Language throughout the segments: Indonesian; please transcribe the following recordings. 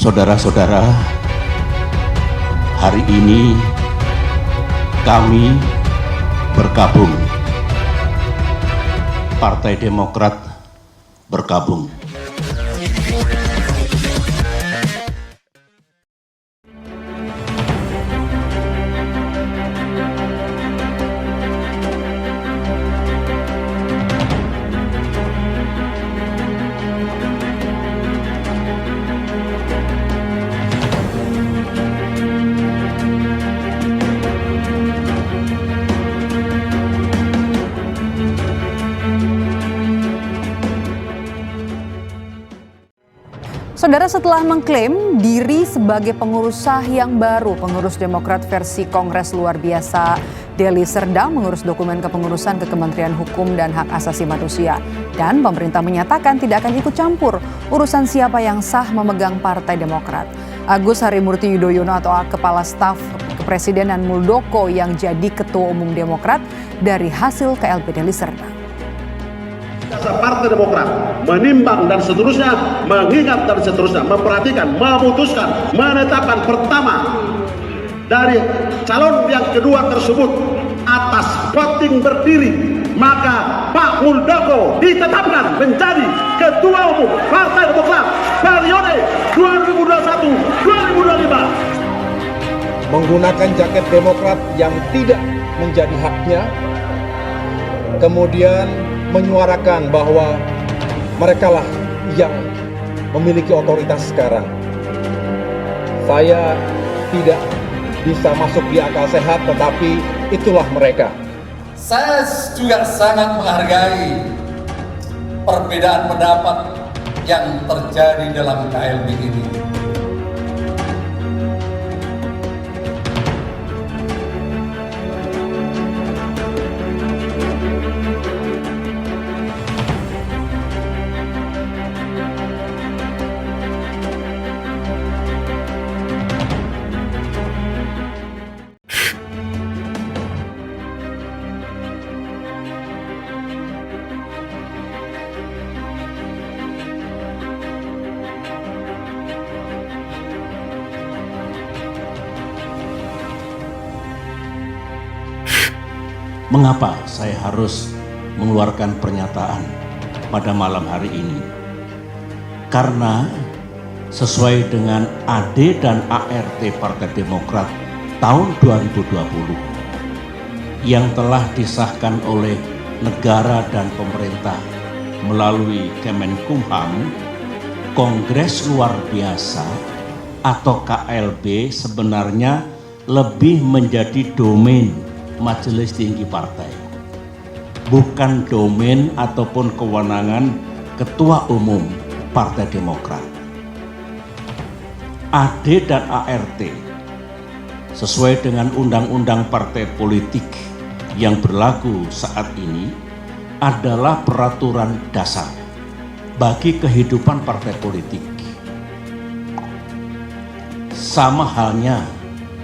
Saudara-saudara, hari ini kami bergabung. Partai Demokrat bergabung. Saudara, setelah mengklaim diri sebagai pengurus sah yang baru, pengurus Demokrat versi Kongres Luar Biasa Deli Serdang mengurus dokumen kepengurusan ke Kementerian Hukum dan Hak Asasi Manusia. Dan pemerintah menyatakan tidak akan ikut campur urusan siapa yang sah memegang Partai Demokrat. Agus Harimurti Yudhoyono atau Kepala Staf Kepresidenan Muldoko yang jadi Ketua Umum Demokrat dari hasil KLB Deli Serdang. Partai Demokrat menimbang dan seterusnya, mengingat dan seterusnya, memperhatikan, memutuskan, menetapkan pertama dari calon yang kedua tersebut atas voting berdiri, maka Pak Muldoko ditetapkan menjadi Ketua Umum Partai Demokrat periode 2021-2025. Menggunakan jaket Demokrat yang tidak menjadi haknya, kemudian menyuarakan bahwa merekalah yang memiliki otoritas sekarang. Saya tidak bisa masuk di akal sehat, tetapi itulah mereka. Saya juga sangat menghargai perbedaan pendapat yang terjadi dalam KLB ini. Mengapa saya harus mengeluarkan pernyataan pada malam hari ini? Karena sesuai dengan AD dan ART Partai Demokrat tahun 2020 yang telah disahkan oleh negara dan pemerintah melalui Kemenkumham, Kongres Luar Biasa atau KLB sebenarnya lebih menjadi domain Majelis Tinggi Partai, bukan domain ataupun kewenangan Ketua Umum Partai Demokrat. AD dan ART sesuai dengan Undang-Undang Partai Politik yang berlaku saat ini adalah peraturan dasar bagi kehidupan partai politik. Sama halnya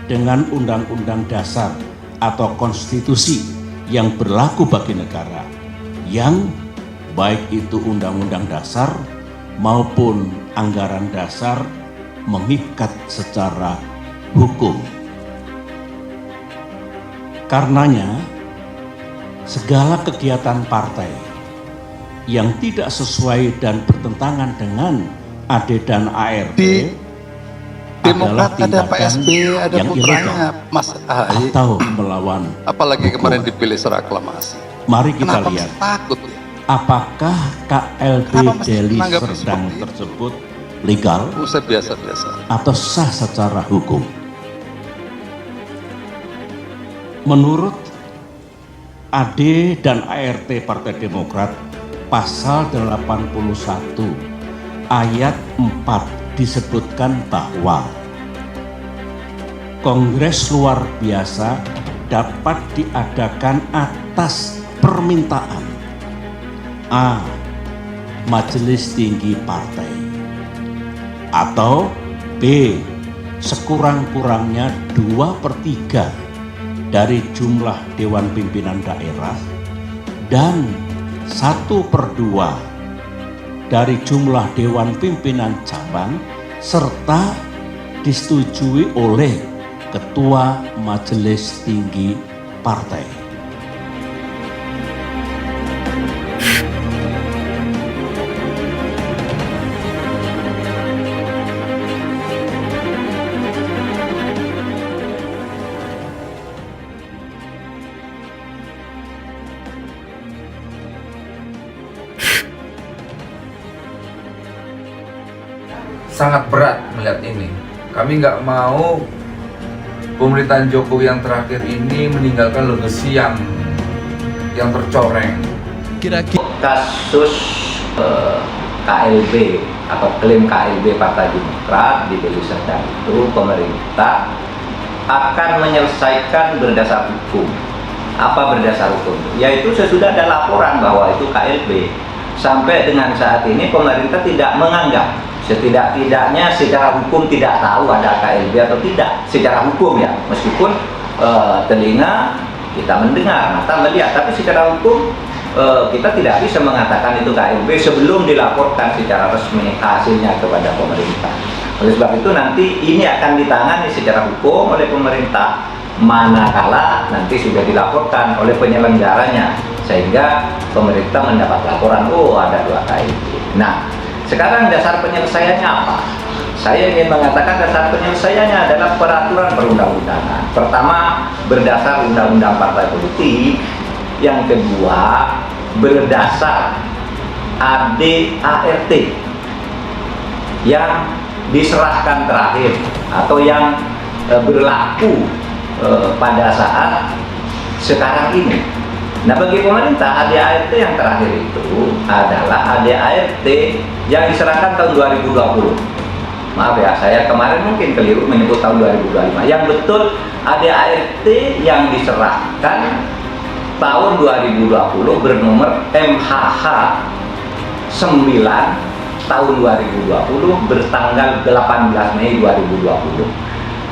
dengan Undang-Undang Dasar atau konstitusi yang berlaku bagi negara, yang baik itu undang-undang dasar maupun anggaran dasar mengikat secara hukum. Karenanya, segala kegiatan partai yang tidak sesuai dan bertentangan dengan AD dan ART Demokrat ada Pak SBY, ada putranya Mas Ahaye atau melawan, apalagi kemarin dipilih secara aklamasi. Mari kita Kenapa lihat takut ya? apakah KLB Deli Serdang tersebut legal Biasa-biasa atau sah secara hukum. Menurut AD dan ART Partai Demokrat pasal 81 ayat 4 disebutkan bahwa Kongres Luar Biasa dapat diadakan atas permintaan A. Majelis Tinggi Partai, atau B. sekurang-kurangnya 2/3 dari jumlah Dewan Pimpinan Daerah dan 1/2 dari jumlah Dewan Pimpinan Cabang serta disetujui oleh Ketua Majelis Tinggi Partai. Sangat berat melihat ini. Kami nggak mau pemerintahan Jokowi yang terakhir ini meninggalkan legasi yang tercoreng. Kira-kira kasus KLB atau klaim KLB Partai Demokrat di Deli Serdang itu pemerintah akan menyelesaikan berdasar hukum. Apa berdasar hukum? Yaitu sesudah ada laporan bahwa itu KLB. Sampai dengan saat ini pemerintah tidak menganggap, setidak-tidaknya secara hukum tidak tahu ada KLB atau tidak secara hukum ya, meskipun telinga kita mendengar, mata melihat, tapi secara hukum kita tidak bisa mengatakan itu KLB sebelum dilaporkan secara resmi hasilnya kepada pemerintah. Oleh sebab itu nanti ini akan ditangani secara hukum oleh pemerintah manakala nanti sudah dilaporkan oleh penyelenggaranya, sehingga pemerintah mendapat laporan, oh ada 2 KLB. Nah, sekarang dasar penyelesaiannya apa? Saya ingin mengatakan dasar penyelesaiannya adalah peraturan perundang-undangan. Pertama, berdasar Undang-Undang Partai Politik. Yang kedua, berdasar ADART yang diserahkan terakhir atau yang berlaku pada saat sekarang ini. Nah, bagi pemerintah ADART yang terakhir itu adalah ADART yang diserahkan tahun 2020. Maaf ya, saya kemarin mungkin keliru menyebut tahun 2025. Yang betul ADART yang diserahkan tahun 2020 bernomor MHH 9 tahun 2020 bertanggal 18 Mei 2020.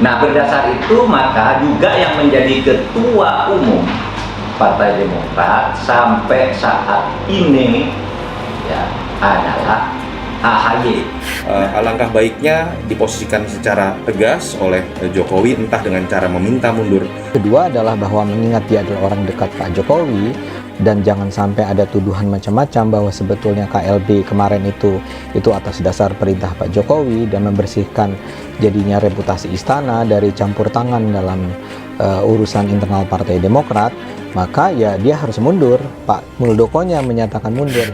Nah, berdasar itu maka juga yang menjadi ketua umum Partai Demokrat sampai saat ini ya adalah AHY. Alangkah baiknya diposisikan secara tegas oleh Jokowi, entah dengan cara meminta mundur. Kedua adalah bahwa mengingat dia adalah orang dekat Pak Jokowi, dan jangan sampai ada tuduhan macam-macam bahwa sebetulnya KLB kemarin itu atas dasar perintah Pak Jokowi dan membersihkan jadinya reputasi istana dari campur tangan dalam urusan internal Partai Demokrat, maka ya dia harus mundur. Pak Muldokonya menyatakan mundur.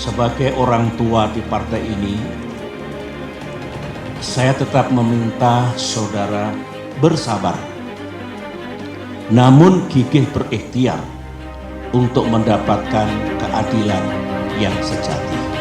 Sebagai orang tua di partai ini, saya tetap meminta saudara bersabar, namun gigih berikhtiar untuk mendapatkan keadilan yang sejati.